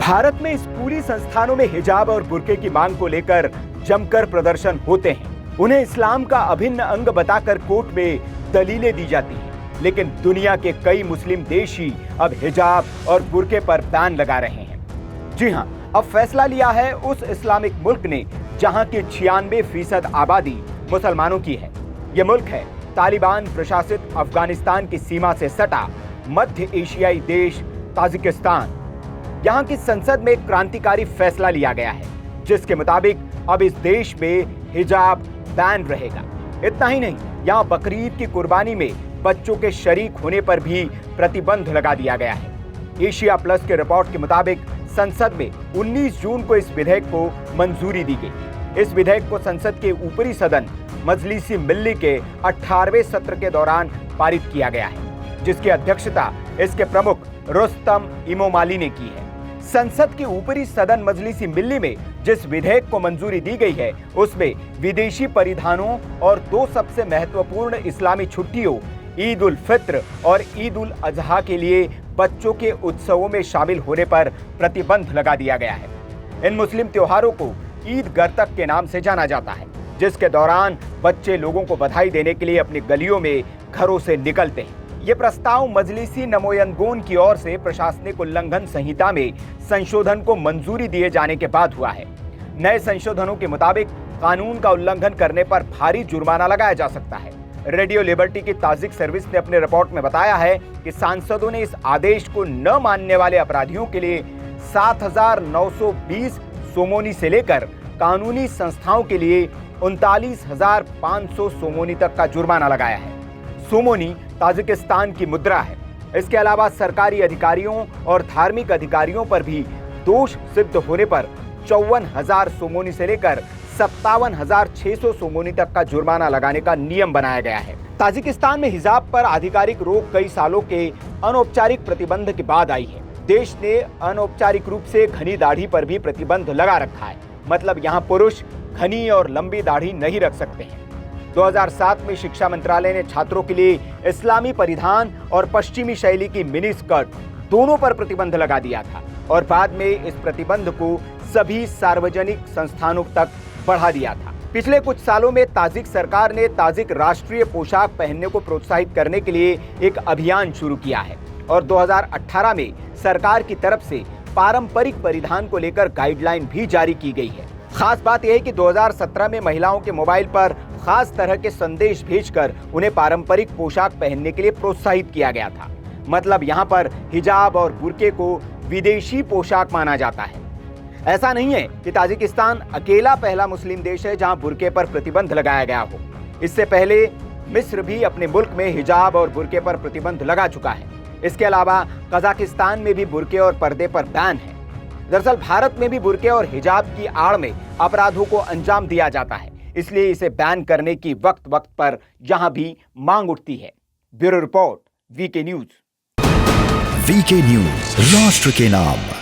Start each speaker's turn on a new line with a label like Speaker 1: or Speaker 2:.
Speaker 1: भारत में स्कूली संस्थानों में हिजाब और बुर्के की मांग को लेकर जमकर प्रदर्शन होते हैं। उन्हें इस्लाम का अभिन्न अंग बताकर कोर्ट में दलीलें दी जाती हैं। लेकिन दुनिया के कई मुस्लिम देश ही अब हिजाब और बुर्के पर बैन लगा रहे हैं। जी हां, अब फैसला लिया है उस इस्लामिक मुल्क ने जहां की 96% आबादी मुसलमानों की है। यह मुल्क है तालिबान प्रशासित अफगानिस्तान की सीमा से सटा मध्य एशियाई देश ताजिकिस्तान। यहाँ की संसद में एक क्रांतिकारी फैसला लिया गया है, जिसके मुताबिक अब इस देश में हिजाब बैन रहेगा। इतना ही नहीं, यहाँ बकरीद की कुर्बानी में बच्चों के शरीक होने पर भी प्रतिबंध लगा दिया गया है। एशिया प्लस के रिपोर्ट के मुताबिक संसद में 19 जून को इस विधेयक को मंजूरी दी गई। इस विधेयक को संसद के ऊपरी सदन मजलिसी मिल्ली के 18वें सत्र के दौरान पारित किया गया है, जिसकी अध्यक्षता इसके प्रमुख रुस्तम इमोमाली ने की है। संसद के ऊपरी सदन मजलिसी मिल्ली में जिस विधेयक को मंजूरी दी गई है, उसमें विदेशी परिधानों और दो सबसे महत्वपूर्ण इस्लामी छुट्टियों ईद उल फित्र और ईद उल अजहा के लिए बच्चों के उत्सवों में शामिल होने पर प्रतिबंध लगा दिया गया है। इन मुस्लिम त्योहारों को ईद गरतक के नाम से जाना जाता है, जिसके दौरान बच्चे लोगों को बधाई देने के लिए अपनी गलियों में घरों से निकलते हैं। ये प्रस्ताव मजलिसी नमोयंगोन की ओर से प्रशासनिक उल्लंघन संहिता में संशोधन को मंजूरी दिए जाने के बाद हुआ है। नए संशोधनों के मुताबिक कानून का उल्लंघन करने पर भारी जुर्माना लगाया जा सकता है। रेडियो लिबर्टी की ताजिक सर्विस ने अपने रिपोर्ट में बताया है कि सांसदों ने इस आदेश को न मानने वाले अपराधियों के लिए 7,920 सोमोनी से लेकर कानूनी संस्थाओं के लिए 39,500 सोमोनी तक का जुर्माना लगाया है। सोमोनी ताजिकिस्तान की मुद्रा है। इसके अलावा सरकारी अधिकारियों और धार्मिक अधिकारियों पर भी दोष सिद्ध होने पर 54,000 सोमोनी से लेकर 57,600 सोमोनी तक का जुर्माना लगाने का नियम बनाया गया है। ताजिकिस्तान में हिजाब पर आधिकारिक रोक कई सालों के अनौपचारिक प्रतिबंध के बाद आई है। देश ने अनौपचारिक रूप से घनी दाढ़ी पर भी प्रतिबंध लगा रखा है। मतलब यहाँ पुरुष घनी और लंबी दाढ़ी नहीं रख सकते हैं। 2007 में शिक्षा मंत्रालय ने छात्रों के लिए इस्लामी परिधान और पश्चिमी शैली की मिनी स्कर्ट दोनों पर प्रतिबंध लगा दिया था और बाद में इस प्रतिबंध को सभी सार्वजनिक संस्थानों तक बढ़ा दिया था। पिछले कुछ सालों में ताजिक सरकार ने ताजिक राष्ट्रीय पोशाक पहनने को प्रोत्साहित करने के लिए एक अभियान शुरू किया है और 2018 में सरकार की तरफ से पारंपरिक परिधान को लेकर गाइडलाइन भी जारी की गई है। खास बात यह है कि 2017 में महिलाओं के मोबाइल पर खास तरह के संदेश भेजकर उन्हें पारंपरिक पोशाक पहनने के लिए प्रोत्साहित किया गया था। मतलब यहाँ पर हिजाब और बुर्के को विदेशी पोशाक माना जाता है। ऐसा नहीं है कि ताजिकिस्तान अकेला पहला मुस्लिम देश है जहाँ बुर्के पर प्रतिबंध लगाया गया हो। इससे पहले मिस्र भी अपने मुल्क में हिजाब और बुर्के पर प्रतिबंध लगा चुका है। इसके अलावा कजाकिस्तान में भी बुर्के और पर्दे पर बैन है। दरअसल भारत में भी बुर्के और हिजाब की आड़ में अपराधों को अंजाम दिया जाता है, इसलिए इसे बैन करने की वक्त वक्त पर यहां भी मांग उठती है। Bureau report, VK news.
Speaker 2: VK news, राष्ट्र के नाम।